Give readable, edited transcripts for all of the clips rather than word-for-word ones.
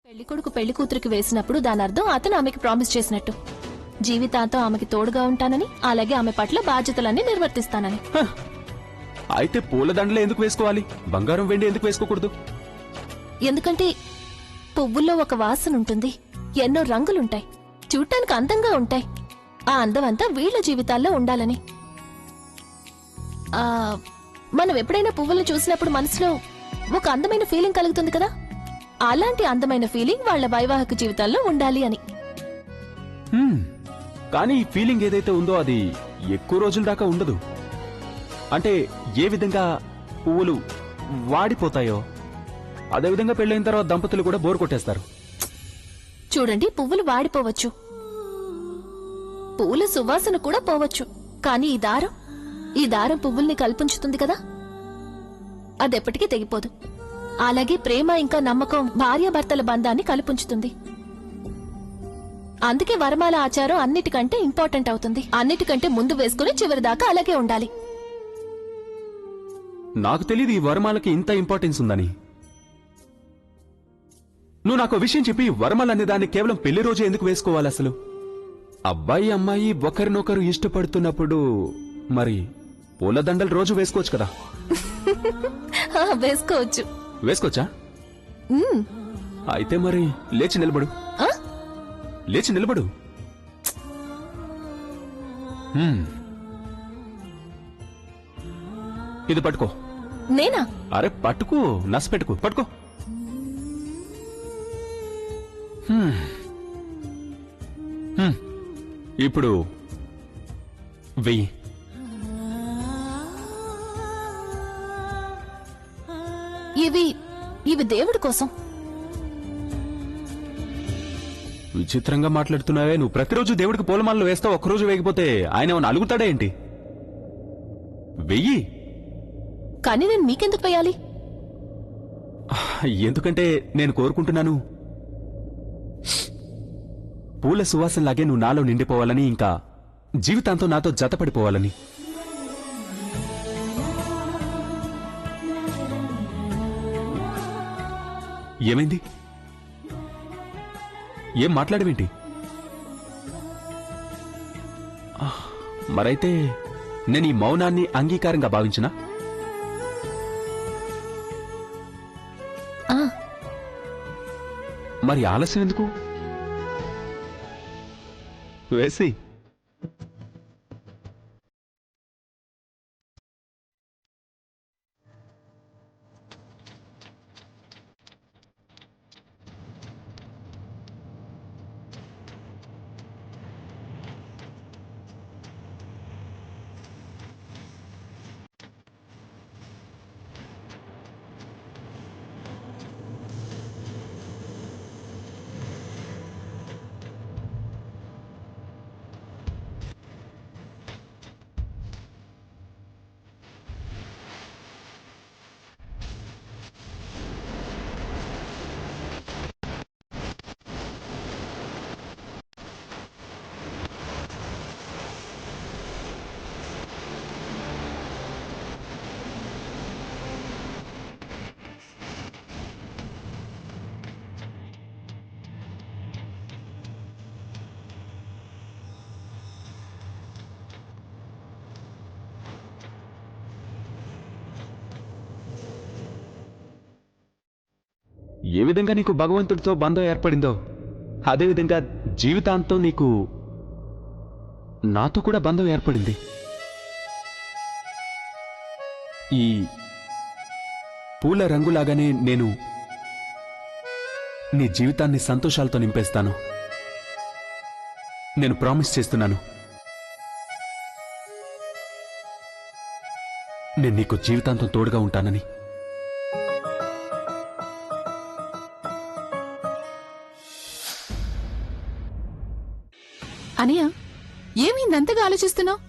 పెళ్లికొడుకు పెళ్లి కూతురికి వేసినప్పుడు దాని అర్థం అతను ఆమెకి ప్రామిస్ చేసినట్టు. జీవితాంతం ఆమెకి తోడుగా ఉంటానని, అలాగే ఆమె పట్ల బాధ్యతలన్నీ నిర్వర్తిస్తానని. అయితే పూలదండలే ఎందుకు వేసుకోవాలి? బంగారం వెండి ఎందుకు వేసుకోకూడదు? ఎందుకంటే పువ్వుల్లో ఒక వాసన ఉంటుంది, ఎన్నో రంగులుంటాయి, చూడటానికి అందంగా ఉంటాయి. ఆ అందమంతా వీళ్ల జీవితాల్లో ఉండాలని. మనం ఎప్పుడైనా పువ్వులు చూసినప్పుడు మనసులో ఒక అందమైన ఫీలింగ్ కలుగుతుంది కదా, అలాంటి అందమైన ఫీలింగ్ వాళ్ల వైవాహిక జీవితాల్లో ఉండాలి అని. కానీ ఈ ఫీలింగ్ ఏదైతే ఉందో అది ఎక్కువ రోజుల దాకా ఉండదు. అంటే ఏ విధంగా పువ్వులు వాడిపోతాయో అదేవిధంగా పెళ్లైన తర్వాత దంపతులు కూడా బోర్ కొట్టేస్తారు. చూడండి, పువ్వులు వాడిపోవచ్చు, పూల సువాసన కూడా పోవచ్చు, కానీ ఈ దారం పువ్వుల్ని కల్పించుతుంది కదా, అదెప్పటికీ తెగిపోదు. అలాగే ప్రేమ ఇంకా నమ్మకం భార్యాభర్తల బంధాన్ని కల్పించుతుంది. అందుకే వరమాల ఆచారం అన్నిటికంటే ఇంపార్టెంట్ అవుతుంది. అన్నిటికంటే ముందు వేసుకుని చివరి దాకా అలాగే ఉండాలి. నాకు తెలియదు ఈ వరమాలకి ఇంత ఇంపార్టెన్స్ ఉందని. నువ్వు నాకు విషయం చెప్పి వరమాల అనే దాన్ని కేవలం పెళ్లి రోజు ఎందుకు వేసుకోవాలి? అసలు అబ్బాయి అమ్మాయి ఒకరినొకరు ఇష్టపడుతున్నప్పుడు మరి పూలదండలు రోజు వేసుకోవచ్చు కదా. వేసుకోవచ్చు. వేసుకోవచ్చా? అయితే మరి లేచి నిలబడు. లేచి నిలబడు. ఇది పట్టుకో. నేనా? అరే పట్టుకో, నస్ పెట్టుకో, పట్టుకో. ఇప్పుడు వెయ్యి. ఇవి దేవుడి కోసం. విచిత్రంగా మాట్లాడుతున్నావే. నువ్వు ప్రతిరోజు దేవుడికి పూలమాలలో వేస్తావు, ఒక్కరోజు వేయకపోతే ఆయన ఏమన్నా అలుగుతాడా ఏంటి? వెయ్యి. కానీ నేను మీకెందుకు వేయాలి? ఎందుకంటే నేను కోరుకుంటున్నాను పూల సువాసనలాగే నువ్వు నాలో నిండిపోవాలని, ఇంకా జీవితాంతం నాతో జతపడిపోవాలని. ఏమైంది? ఏం మాట్లాడవేంటి? మరైతే నేను ఈ మౌనాన్ని అంగీకారంగా భావించినా? మరి ఆలస్యం ఎందుకు? వేసి ఏ విధంగా నీకు భగవంతుడితో బంధం ఏర్పడిందో అదేవిధంగా జీవితాంతం నీకు నాతో కూడా బంధం ఏర్పడింది. ఈ పూల రంగులాగానే నేను నీ జీవితాన్ని సంతోషాలతో నింపేస్తాను. నేను ప్రామిస్ చేస్తున్నాను. నేను నీకు జీవితాంతం తోడుగా ఉంటానని. అనియా, ఏమైందంతగా ఆలోచిస్తున్నావు?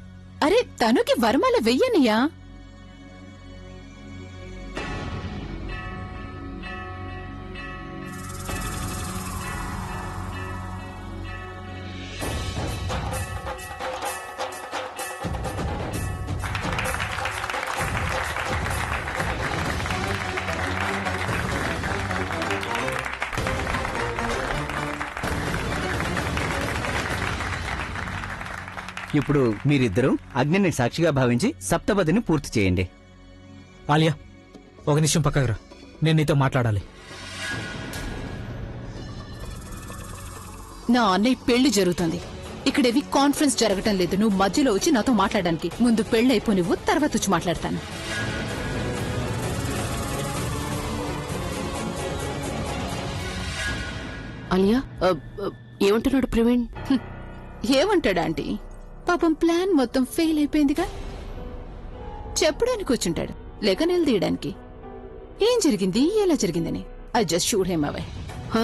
అరే తనుకి వరమాల వెయ్యనియా. ఇప్పుడు మీరిద్దరూ అగ్నిని సాక్షిగా భావించి సప్తపదిని పూర్తి చేయండి. ఆలియా, ఒక నిమిషం పక్కకు రా, నేను నీతో మాట్లాడాలి. నా అన్నయ్య పెళ్లి జరుగుతుంది. ఇక్కడేవి కాన్ఫరెన్స్ జరగటం లేదు. నువ్వు మధ్యలో వచ్చి నాతో మాట్లాడడానికి. ముందు పెళ్లి అయిపో, నువ్వు తర్వాత వచ్చి మాట్లాడతాను. అలియా, ఏమంటున్నాడు ప్రవీణ్? ఏమంటాడా ఆంటీ? పాపం ప్లాన్ మొత్తం ఫెయిల్ అయిపోయిందిగా. చెప్పడానికి వచ్చుంటాడు, లేక నిలదీయడానికి. ఏం జరిగింది, ఎలా జరిగిందని. I just shooed him away. హా,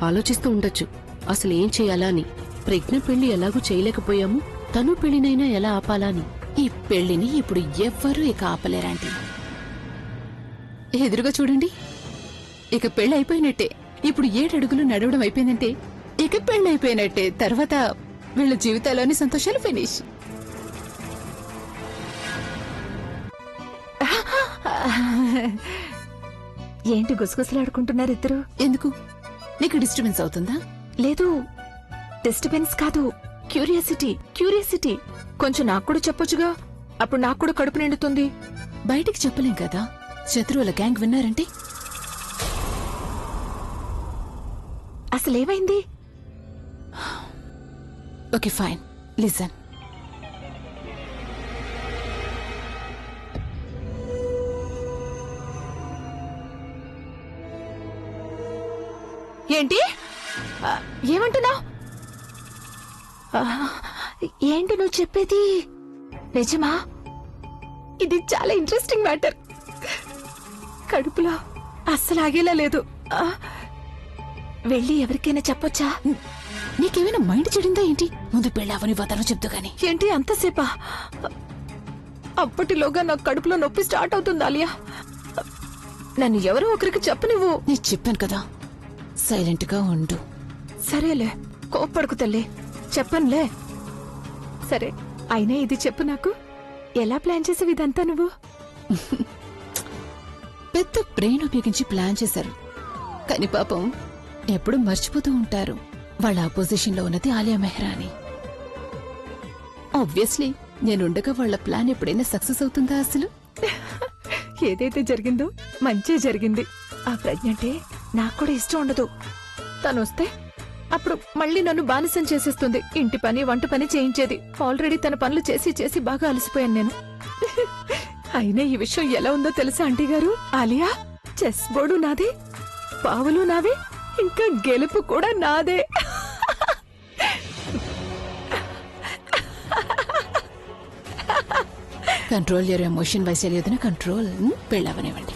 ఆలోచిస్తూ ఉండొచ్చు అసలు ఏం చెయ్యాలా అని. ప్రజ్ఞ పెళ్లి ఎలాగూ చేయలేకపోయాము, తను పెళ్లినైనా ఎలా ఆపాలా అని. ఈ పెళ్లిని ఇప్పుడు ఎవ్వరూ ఇక ఆపలేరాంటీ. ఎదురుగా చూడండి, ఇక పెళ్లి అయిపోయినట్టే. ఇప్పుడు 7 అడుగులు నడవడం అయిపోయిందంటే ఇక పెళ్లి అయిపోయినట్టే. తర్వాత వీళ్ళ జీవితాల్లోని సంతోషాలు ఫినిష్. ఏంటి గుసగుసలాడుకుంటున్నారు ఇద్దరు? ఎందుకు, నీకు డిస్టర్బెన్స్ అవుతుందా? లేదు, డిస్టర్బెన్స్ కాదు, క్యూరియాసిటీ. కొంచెం నాకు కూడా చెప్పొచ్చుగా, అప్పుడు నాకు కూడా కడుపు నిండుతుంది. బయటికి చెప్పలేం కదా, శత్రువుల గ్యాంగ్ విన్నారంటే. అసలేమైంది? Okay fine, listen. ఏంటి? ఏమంటున్నావు? ఏంటి నువ్వు చెప్పేది? నిజమా? ఇది చాలా ఇంట్రెస్టింగ్ మ్యాటర్. కడుపులో అస్సలు ఆగేలా లేదు. వెళ్ళి ఎవరికైనా చెప్పొచ్చా? నీకేమైనా మైండ్ చెడిందా ఏంటి? ముందు పెళ్ళావని వదన చెప్తూ గాని. ఏంటి అంతసేపా? అప్పటిలోగా నాకు కడుపులో నొప్పి స్టార్ట్ అవుతుంది ఆలియా. నన్ను ఎవరో ఒకరికి చెప్పనివ్వు. నేను చెప్పాను కదా, సైలెంట్ గా ఉండు. సరేలే, కోప్పడుకు తల్లి, చెప్పనులే. సరే, అయినా ఇది చెప్పు నాకు, ఎలా ప్లాన్ చేసేవి ఇదంతా నువ్వు? పెద్ద బ్రెయిన్ ఉపయోగించి ప్లాన్ చేశారు, కానీ పాపం ఎప్పుడు మర్చిపోతూ ఉంటారు. వాళ్ళ అపోజిషన్ లో ఉన్నది ఆలియా మెహ్రా అని. ఆబ్వియస్లీ నేనుండగా వాళ్ళ ప్లాన్ ఎప్పుడైనా సక్సెస్ అవుతుందా అసలు? ఏదైతే జరిగిందో మంచి జరిగింది. ఆ ప్రజ్ఞ అంటే నాకు కూడా ఇష్టం ఉండదు. తను వస్తే అప్పుడు మళ్ళీ నన్ను బానిసం చేసేస్తుంది. ఇంటి పని వంట పని చేయించేది. ఆల్రెడీ తన పనులు చేసి చేసి బాగా అలసిపోయాను నేను. అయినా ఈ విషయం ఎలా ఉందో తెలుసా ఆంటీ గారు? ఆలియా, చెస్ బోర్డు నాదే, పావులు నావే, ఇంకా గెలుపు కూడా నాదే. కంట్రోల్ యువర్ ఎమోషన్ వైశాల్యతన కంట్రోల్. పెళ్ళవనివ్వండి.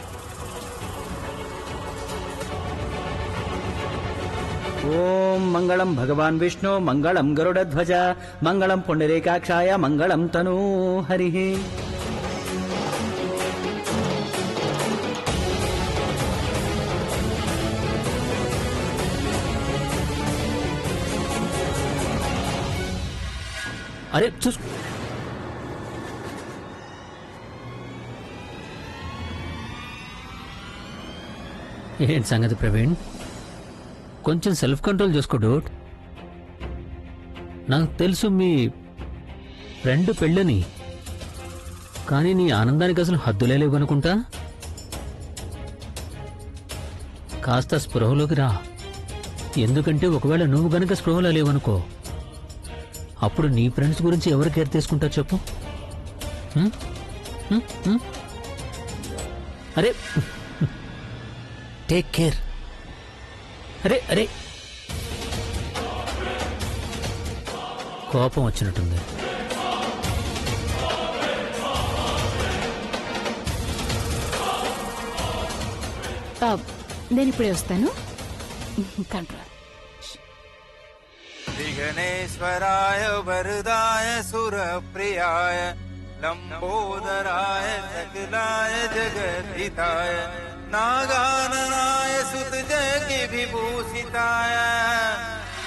ఓం మంగళం భగవాన్ విష్ణు, మంగళం గరుడధ్వజ, మంగళం పుండరీకాక్షాయ, మంగళం తనూ హరి. అరే చూసు, ఏంటి సంగతి ప్రవీణ్? కొంచెం సెల్ఫ్ కంట్రోల్ చేసుకో డూడ్. నాకు తెలుసు మీ ఫ్రెండ్ పెళ్ళని, కానీ నీ ఆనందానికి అసలు హద్దులే లేవనుకుంటా. కాస్త స్పృహలోకి రా. ఎందుకంటే ఒకవేళ నువ్వు గనక స్పృహలో లేవనుకో, అప్పుడు నీ ఫ్రెండ్స్ గురించి ఎవరు కేర్ తీసుకుంటారు చెప్పు? అరే టేక్ కేర్. అరే అరే, కోపం వచ్చినట్టుంది. నేను ఇప్పుడే వస్తాను. కంట్రోల్. विघ्नेश्वराय वरदाय सुरप्रियाय लंबोदराय सकलाय जगद्धिताय नागाननाय सुतजगि विभूषिताय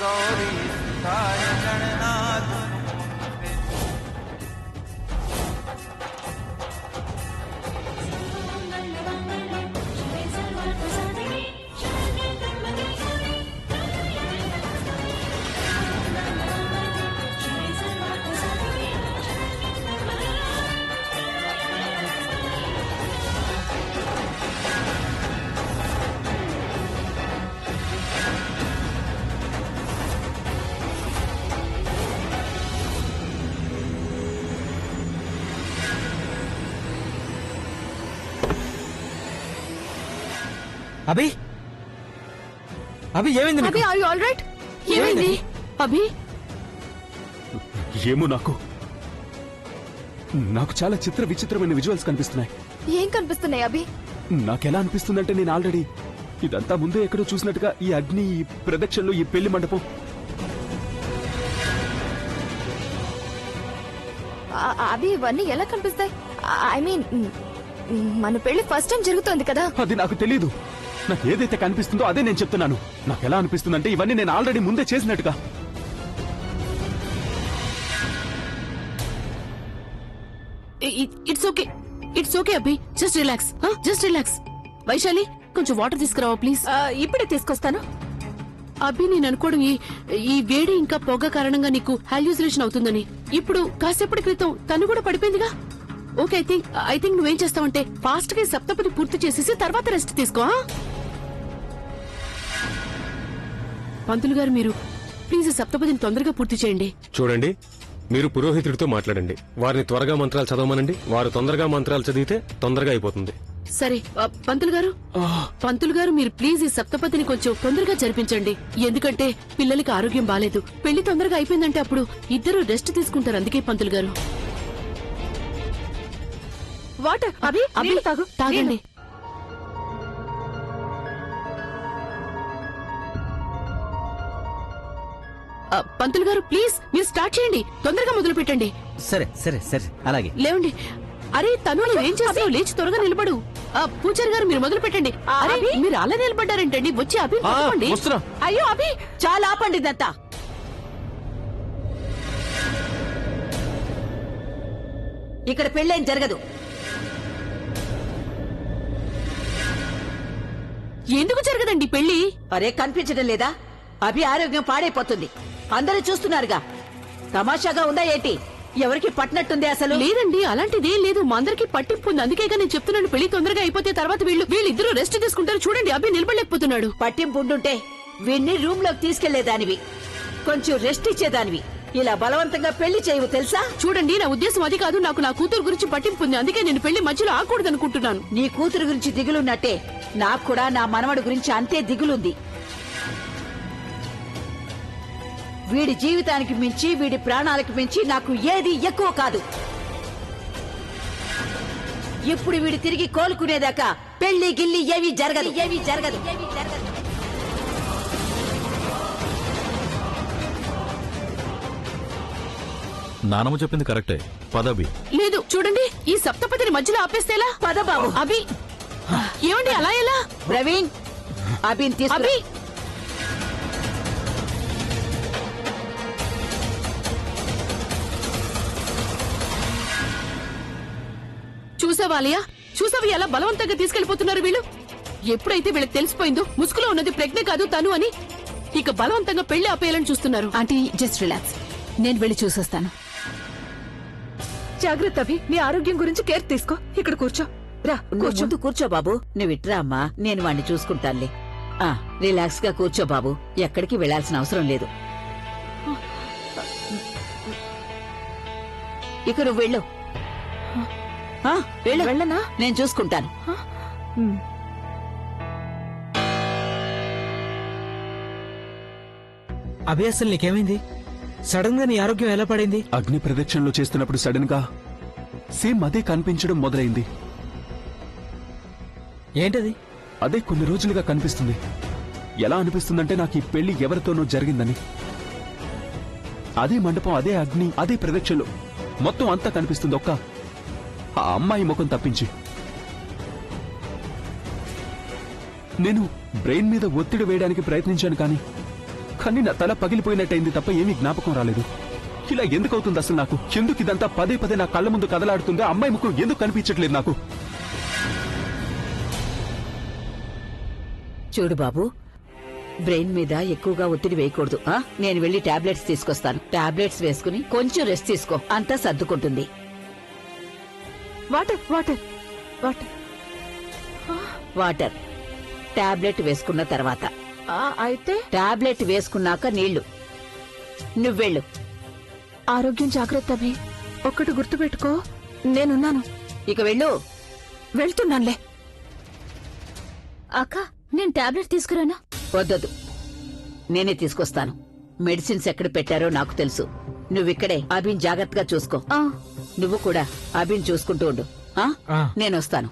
गौरीसुताय गणनाथ అభి అభి ఏమైంది నీకు? అభి ఆర్ యు ఆల్ రైట్? ఏమైంది అభి? ఏమో నాకు చాలా చిత్ర విచిత్రమైన విజువల్స్ కనిపిస్తున్నాయి. ఏం కనిపిస్తున్నాయి అభి? నాకెలా అనిపిస్తుందంటే నేను ఆల్రెడీ ఇదంతా ముందే ఎక్కడో చూసినట్టుగా, ఈ అగ్ని, ఈ ప్రదక్షిణలు, ఈ పెళ్లి మండపం. అభి ఇవన్నీ ఎలా కనిపిస్తాయి? ఐ మీన్ మన పెళ్లి ఫస్ట్ టైం జరుగుతోంది కదా. అది నాకు తెలీదు. నాకు ఏదైతే కనిపిస్తుందో అదే నేను చెప్తున్నాను. నాకు ఎలా అనిపిస్తుందంటే ఇవన్నీ నేను ఆల్రెడీ ముందే చేసినట్టుగా. It's okay Abhi. Just relax. Vaishali కొంచెం వాటర్ తీసుకురావా ప్లీజ్. ఇప్పుడే తీసుకొస్తాను. అభి నేను అనుకోవడం ఈ వేడి ఇంకా పొగ కారణంగా నీకు హాల్యూసినేషన్ అవుతుందని. ఇప్పుడు కాసేపటి క్రితం తను కూడా పడిపోయిందిగా. ఓకే ఐ థింక్ నువ్వేం చేస్తావంటే ఫాస్ట్ గా సప్తపది పూర్తి చేసేసి తర్వాత రెస్ట్ తీసుకో. పంతులు గారు మీరు ప్లీజ్ సప్తపదిని తొందరగా పూర్తి చేయండి. చూడండి, మీరు పురోహితుడితో మాట్లాడండి. వారిని త్వరగా మంత్రాలు చదవమనండి. వారు తొందరగా మంత్రాలు చదివితే తొందరగా అయిపోతుంది. సరే పంతులు గారు మీరు ప్లీజ్ ఈ సప్తపదిని కొంచెం తొందరగా జరిపించండి. ఎందుకంటే పిల్లలకి ఆరోగ్యం బాలేదు. పెళ్లి తొందరగా అయిపోయిందంటే అప్పుడు ఇద్దరు రెస్ట్ తీసుకుంటారు. అందుకే పంతులు గారు వాటర్ అభి తాగండి. పంతులు గారు ప్లీజ్ మీరు స్టార్ట్ చేయండి. తొందరగా మొదలు పెట్టండి. సరే సరే సరే అలాగే. లేవండి. అరే తను నువ్వేం చేస్తావు? లేచి త్వరగా నిలబడు. పూజారి గారు మీరు మొదలు పెట్టండి. అరే మీరు అలా నిలబడ్డారేంటండి? వచ్చి అభి పట్టుకోండి. అయ్యో అభి చాలా ఆపండి ఇదంతా. ఇక్కడ పెళ్ళేం జరగదు. ఎందుకు జరగదండి పెళ్లి? అరే కనిపించడం లేదా? అభి ఆరోగ్యం పాడైపోతుంది. అందరూ చూస్తున్నారుగా. తమాషాగా ఉందా ఏంటి? ఎవరికి పట్టినట్టుంది అసలు? లేదండి అలాంటిదేం లేదు. మా అందరికి పట్టింపు ఉంది. అందుకేగా నేను చెప్తున్నాను పెళ్లి తొందరగా అయిపోతే తర్వాత వీళ్ళిద్దరూ రెస్ట్ తీసుకుంటారు. చూడండి అభి నిలబడలేకపోతున్నాడు. పట్టింపు ఉండుంటే వీణ్ణి రూమ్ లోకి తీసుకెళ్లేదానివి. కొంచెం రెస్ట్ ఇచ్చేదానివి. ఇలా బలవంతంగా పెళ్లి చేయవు తెలుసా? చూడండి నా ఉద్దేశం అది కాదు. నాకు నా కూతురు గురించి పట్టింపు ఉంది. అందుకే నేను పెళ్లి మధ్యలో ఆకూడదు అనుకుంటున్నాను. నీ కూతురు గురించి దిగులున్నట్టే నాకు కూడా నా మనవడి గురించి అంతే దిగులుంది. వీడి జీవితానికి మించి, వీడి ప్రాణాలకు మించి నాకు ఏది ఎక్కువ కాదు. ఇప్పుడు వీడి తిరిగి కోలుకునేదాకా పెళ్లి గిల్లి ఏవి జరగదు. నానమ్మ చెప్పింది కరెక్టే. పదవి లేదు చూడండి ఈ సప్తపదిని మధ్యలో ఆపేస్తేలా? పద బాబు. అభి ఏమండి అలా ఎలా? ప్రవీణ్ అభిని తీసుకురా. అభి చూసావా ఎలా బలవంతంగా తీసుకెళ్లిపోతున్నారు వీళ్ళు? ఎప్పుడైతే వీళ్ళకి తెలిసిపోయిందో ముసుగులో ఉన్నది ప్రజ్ఞ కాదు తను అని, ఇక బలవంతంగా పెళ్లి ఆపేయాలని చూస్తున్నారు. Aunty just relax. నేను వెళ్ళి చూసొస్తాను. జాగ్రత్త అభి. నీ ఆరోగ్యం గురించి కేర్ తీసుకో. ఇక్కడ కూర్చో. రా కూర్చో. కూర్చో బాబు. నువ్వు ఇట్రా అమ్మా. నేను వాణ్ణి చూసుకుంటానులే. రిలాక్స్ గా కూర్చో బాబు. ఎక్కడికి వెళ్లాల్సిన అవసరం లేదు. ఇక నువ్వు వెళ్ళు. వెళ్ళనా? నేను చూసుకుంటాను. అభి అసలు నీకేమైంది? సడన్ గా నీ ఆరోగ్యం ఎలా పడింది? అగ్ని ప్రదక్షిణలో చేస్తున్నప్పుడు సడన్ గా సేమ్ అదే కనిపించడం మొదలైంది. ఏంటది? అదే కొన్ని రోజులుగా కనిపిస్తుంది. ఎలా అనిపిస్తుందంటే నాకు ఈ పెళ్లి ఎవరితోనో జరిగిందని. అదే మండపం, అదే అగ్ని, అదే ప్రదక్షిణలు, మొత్తం అంతా కనిపిస్తుంది ఒక్క ఆ అమ్మాయి ముఖం తప్పించి. నేను బ్రెయిన్ మీద ఒత్తిడి వేయడానికి ప్రయత్నించాను కానీ నా తల పగిలిపోయినట్టయింది తప్ప ఏమీ జ్ఞాపకం రాలేదు. ఇలా ఎందుకవుతుంది అసలు నాకు? ఎందుకు ఇదంతా పదే పదే నా కళ్ళ ముందు కదలాడుతుంది? అమ్మాయి ముఖం ఎందుకు కనిపించట్లేదు నాకు? చూడు బాబు, బ్రెయిన్ మీద ఎక్కువగా ఒత్తిడి వేయకూడదు. నేను వెళ్లి టాబ్లెట్స్ తీసుకొస్తాను. టాబ్లెట్స్ వేసుకుని కొంచెం రెస్ట్ తీసుకో. అంతా సర్దుకుంటుంది. వాటర్ టాబ్లెట్ వేసుకున్న తర్వాత. అయితే టాబ్లెట్ వేసుకున్నాక నీళ్లు. నువ్వెళ్ళు. ఆరోగ్యం జాగ్రత్త అభి. ఒక్కటి గుర్తుపెట్టుకో, నేనున్నాను. ఇక వెళ్ళు. వెళ్తున్నానులే. అక్క నేను టాబ్లెట్ తీసుకురానా? వద్దొద్దు, నేనే తీసుకొస్తాను. మెడిసిన్స్ ఎక్కడ పెట్టారో నాకు తెలుసు. నువ్విక్కడే అభిన్ జాగ్రత్తగా చూసుకో. నువ్వు కూడా అభిన్ చూసుకుంటూ ఉండు. నేనొస్తాను.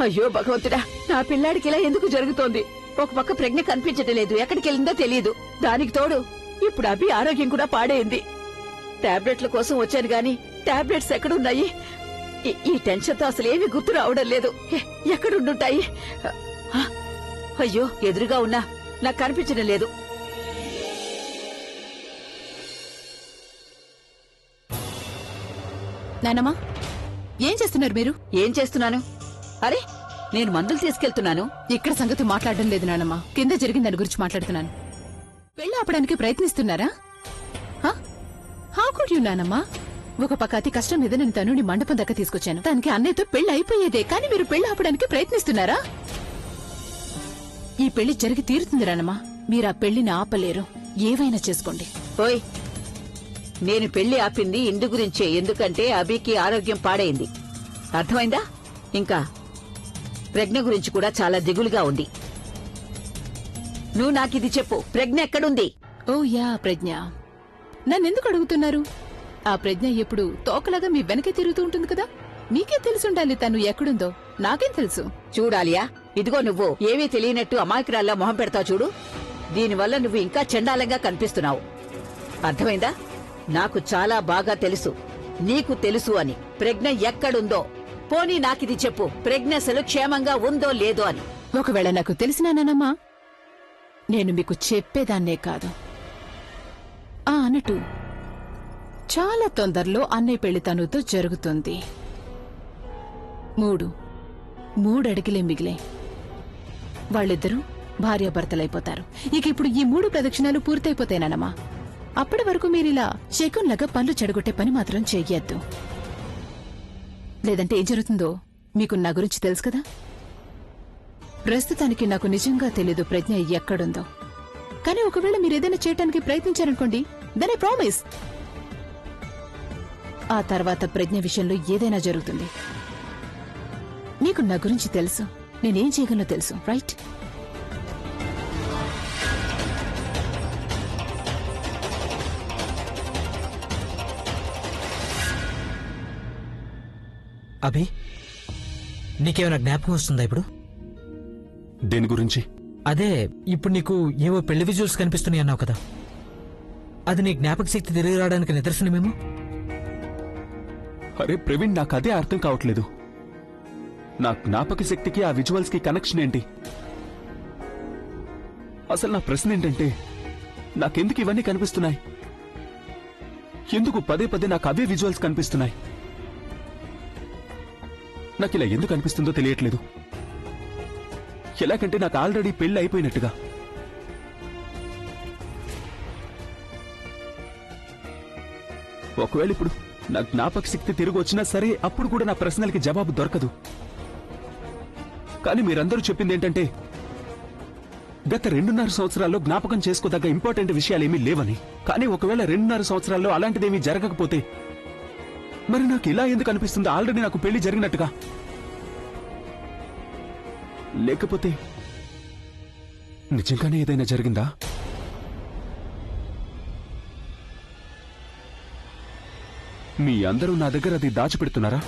అయ్యో భగవంతుడా, నా పిల్లాడికి ఇలా ఎందుకు జరుగుతోంది? ఒక పక్క ప్రజ్ఞ కనిపించటం లేదు, ఎక్కడికి వెళ్ళిందో తెలియదు. దానికి తోడు ఇప్పుడు అభి ఆరోగ్యం కూడా పాడైంది. టాబ్లెట్ల కోసం వచ్చాను గాని టాబ్లెట్స్ ఎక్కడున్నాయి? ఈ టెన్షన్తో అసలేమీ గుర్తు రావడం లేదు. ఎక్కడుండుంటాయి? అయ్యో, ఎదురుగా ఉన్నా నాకు కనిపించడం లేదు. నానమ్మా, ఏం చేస్తున్నారు మీరు? ఏం చేస్తున్నాను? అరే, నేను మందులు తీసుకెళ్తున్నాను. ఇక్కడ సంగతి మాట్లాడడం లేదు నానమ్మా, కింద జరిగిన దాని గురించి మాట్లాడుతున్నాను. పెళ్లి ఆపడానికి ప్రయత్నిస్తున్నారా? హౌ కుడ్ యు నానమ్మా? ఒక పక్క అతి కష్టం మీద నేను తనుని మండపం దగ్గర తీసుకొచ్చాను. దానికి అన్నయ్యతో పెళ్లి అయిపోయేదే, కానీ మీరు పెళ్లి ఆపడానికి ప్రయత్నిస్తున్నారా? ఈ పెళ్లి జరిగి తీరుతుంది రానమ్మా. మీరు ఆ పెళ్లిని ఆపలేరు. ఏవైనా చేసుకోండి. ఓయ్, నేను పెళ్లి ఆపింది ఇందు గురించే. ఎందుకంటే అభికి ఆరోగ్యం పాడైంది. అర్థమైందా? ఇంకా ప్రజ్ఞ గురించి కూడా చాలా దిగులుగా ఉంది. నువ్వు నాకిది చెప్పు, ప్రజ్ఞ ఎక్కడుంది? ఓ యా, ప్రజ్ఞ. నన్నెందుకు అడుగుతున్నారు? ఆ ప్రజ్ఞ ఎప్పుడు తోకలాగా మీ వెనకే తిరుగుతూ ఉంటుంది కదా. మీకే తెలుసుండాలి తను ఎక్కడుందో. నాకేం తెలుసు? చూడాలియా, ఇదిగో నువ్వు ఏమీ తెలియనట్టు అమాయకురాల్లా మొహం పెడతావు చూడు. దీనివల్ల నువ్వు ఇంకా చండాలంగా కనిపిస్తున్నావు. అర్థమైందా? నాకు చాలా బాగా తెలుసు నీకు తెలుసు అని ప్రజ్ఞ ఎక్కడుందో. పోనీ నాకిది చెప్పు, ప్రజ్ఞ అసలు క్షేమంగా ఉందో లేదో అని. ఒకవేళ నాకు తెలిసినానమ్మా, నేను మీకు చెప్పేదాన్నే కాదు. అన్నట్టు చాలా తొందరలో అన్నయ్య పెళ్లి తనుతో జరుగుతుంది. 3 అడుగులే మిగిలే. వాళ్ళిద్దరూ భార్యాభర్తలైపోతారు. ఇక ఇప్పుడు ఈ 3 ప్రదక్షిణాలు పూర్తయిపోతాయినమ్మా. అప్పటి వరకు మీరిలా శకున్లాగా పనులు చెడగొట్టే పని మాత్రం చెయ్యొద్దు. లేదంటే ఏం జరుగుతుందో మీకు నా గురించి తెలుసు కదా. ప్రస్తుతానికి నాకు నిజంగా తెలీదు ప్రజ్ఞ ఎక్కడుందో. కానీ ఒకవేళ మీరేదైనా చేయటానికి ప్రయత్నించారనుకోండి, దెన్ ఐ ప్రామిస్ ఆ తర్వాత ప్రజ్ఞ విషయంలో ఏదైనా జరుగుతుంది. మీకు నా గురించి తెలుసు, నేనేం చేయగలనో తెలుసు, రైట్? అభి, నీకేమైనా జ్ఞాపకం వస్తుందా ఇప్పుడు? దేని గురించి? అదే, ఇప్పుడు నీకు ఏవో పెళ్లి విజువల్స్ కనిపిస్తున్నాయి అన్నావు కదా, అది నీ జ్ఞాపక శక్తి తిరిగి రావడానికి నిదర్శనమేమో. అరే ప్రవీణ్, నాకు అదే అర్థం కావట్లేదు. నా జ్ఞాపక శక్తికి ఆ విజువల్స్ కి కనెక్షన్ ఏంటి? అసలు నా ప్రశ్న ఏంటంటే, నాకెందుకు ఇవన్నీ కనిపిస్తున్నాయి? ఎందుకు పదే పదే నాకు అవే విజువల్స్ కనిపిస్తున్నాయి? నాకు ఇలా ఎందుకు అనిపిస్తుందో తెలియట్లేదు. ఎలాగంటే నాకు ఆల్రెడీ పెళ్లి అయిపోయినట్టుగా. ఒకవేళ ఇప్పుడు నా జ్ఞాపక శక్తి తిరిగి వచ్చినా సరే, అప్పుడు కూడా నా ప్రశ్నలకి జవాబు దొరకదు. కానీ మీరందరూ చెప్పింది ఏంటంటే, గత 2.5 సంవత్సరాల్లో జ్ఞాపకం చేసుకోదగ్గ ఇంపార్టెంట్ విషయాలేమీ లేవని. కానీ ఒకవేళ 2.5 సంవత్సరాల్లో అలాంటిదేమీ జరగకపోతే మరి నాకు ఇలా ఎందుకు అనిపిస్తుంది? ఆల్రెడీ నాకు పెళ్లి జరిగినట్టుగా. లేకపోతే నిజంగానే ఏదైనా జరిగిందా? మీ అందరూ నా దగ్గర అది దాచిపెడుతున్నారా?